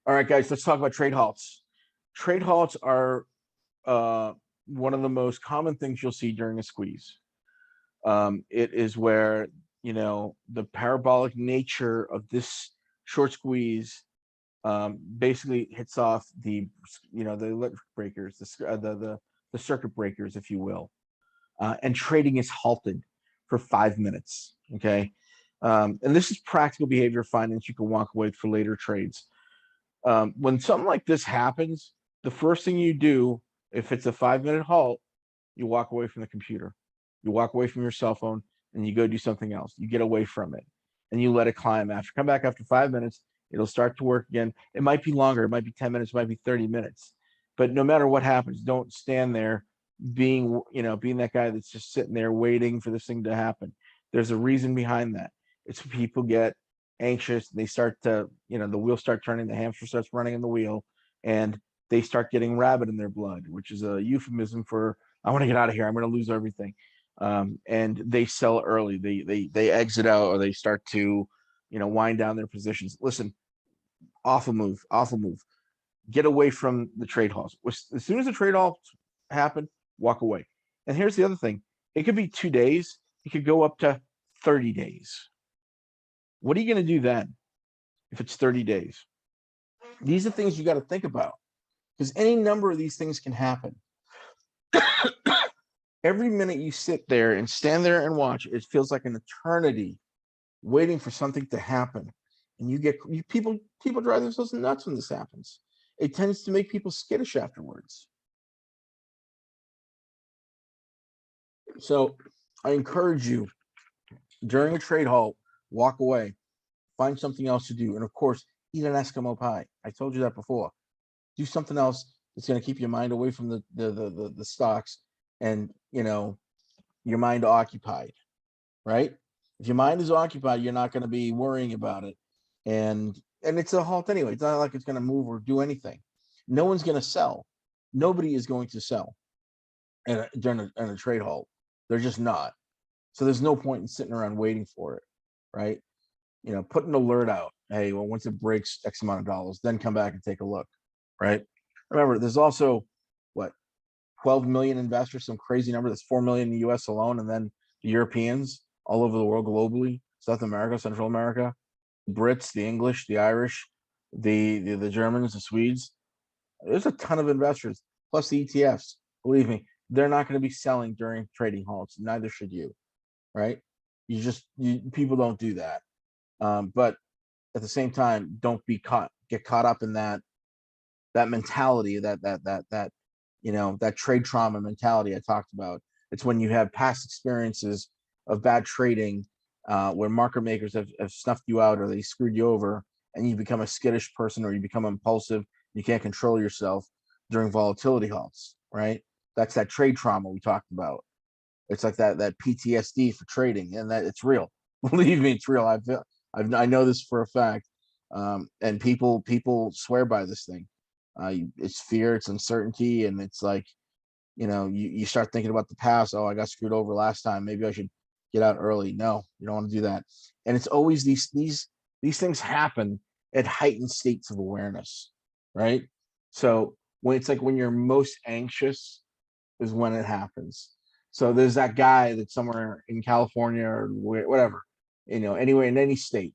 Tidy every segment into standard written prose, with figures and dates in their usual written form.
All right, guys, let's talk about trade halts. Trade halts are one of the most common things you'll see during a squeeze. It is where the parabolic nature of this short squeeze basically hits off the electric breakers, the circuit breakers, if you will, and trading is halted for 5 minutes. Okay, and this is practical behavior finance you can walk away with for later trades. When something like this happens, the first thing you do, if it's a 5 minute halt, you walk away from the computer, you walk away from your cell phone, and you go do something else. You get away from it, and you let it climb. After come back after 5 minutes, it'll start to work again. It might be longer. It might be 10 minutes. It might be 30 minutes. But no matter what happens, don't stand there being that guy that's just sitting there waiting for this thing to happen. There's a reason behind that. It's people get anxious. They start the wheels start turning, the hamster starts running in the wheel, and they start getting rabbit in their blood, which is a euphemism for I want to get out of here. I'm going to lose everything. And they sell early. They exit out, or they start to wind down their positions. Listen, awful move, awful move. Get away from the trade halts. As soon as the trade halts happen, walk away. And here's the other thing: it could be 2 days. It could go up to 30 days. What are you going to do then if it's 30 days? These are things you got to think about, because any number of these things can happen. Every minute you sit there and stand there and watch, it feels like an eternity waiting for something to happen. And people drive themselves nuts when this happens. It tends to make people skittish afterwards. So I encourage you, during a trade halt, walk away, find something else to do. And of course, eat an Eskimo pie. I told you that before. Do something else that's going to keep your mind away from the stocks, and your mind occupied, right? If your mind is occupied, you're not going to be worrying about it. And it's a halt anyway. It's not like it's going to move or do anything. No one's going to sell. Nobody is going to sell during a trade halt. They're just not. So there's no point in sitting around waiting for it, right? Put an alert out. Hey, well, once it breaks X amount of dollars, then come back and take a look, right? Remember, there's also what 12 million investors, some crazy number. That's 4 million in the US alone, and then the Europeans all over the world globally, South America, Central America, Brits, the English, the Irish, the Germans, the Swedes. There's a ton of investors, plus the ETFs. Believe me, they're not going to be selling during trading halts. Neither should you, right? People don't do that. But at the same time, don't get caught up in that mentality, that trade trauma mentality I talked about. It's when you have past experiences of bad trading, where market makers have snuffed you out, or they screwed you over, and you become a skittish person, or you become impulsive. You can't control yourself during volatility halts, right? That's that trade trauma we talked about. It's like that PTSD for trading, and that it's real. Believe me, it's real. I know this for a fact, and people swear by this thing. It's fear, it's uncertainty, and it's like you start thinking about the past. Oh, I got screwed over last time. Maybe I should get out early. No, you don't want to do that. And it's always these things happen at heightened states of awareness, right? So when you're most anxious is when it happens. So there's that guy that's somewhere in California or whatever, anywhere in any state,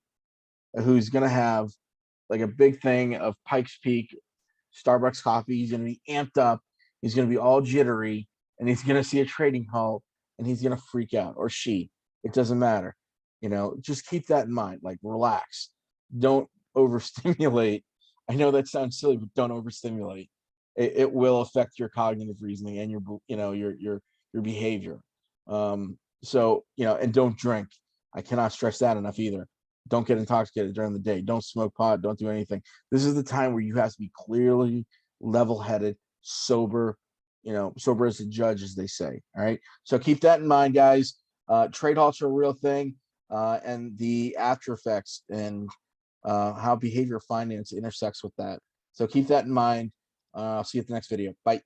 who's gonna have like a big thing of Pikes Peak Starbucks coffee. He's gonna be amped up. He's gonna be all jittery, and he's gonna see a trading halt, and he's gonna freak out, or she. It doesn't matter. Just keep that in mind. Like, relax. Don't overstimulate. I know that sounds silly, but don't overstimulate. It will affect your cognitive reasoning and your behavior. And don't drink. I cannot stress that enough either. Don't get intoxicated during the day. Don't smoke pot. Don't do anything. This is the time where you have to be clearly level-headed, sober, sober as a judge, as they say. All right. So keep that in mind, guys. Trade halts are a real thing, and the after effects and how behavior finance intersects with that. So keep that in mind. I'll see you at the next video. Bye.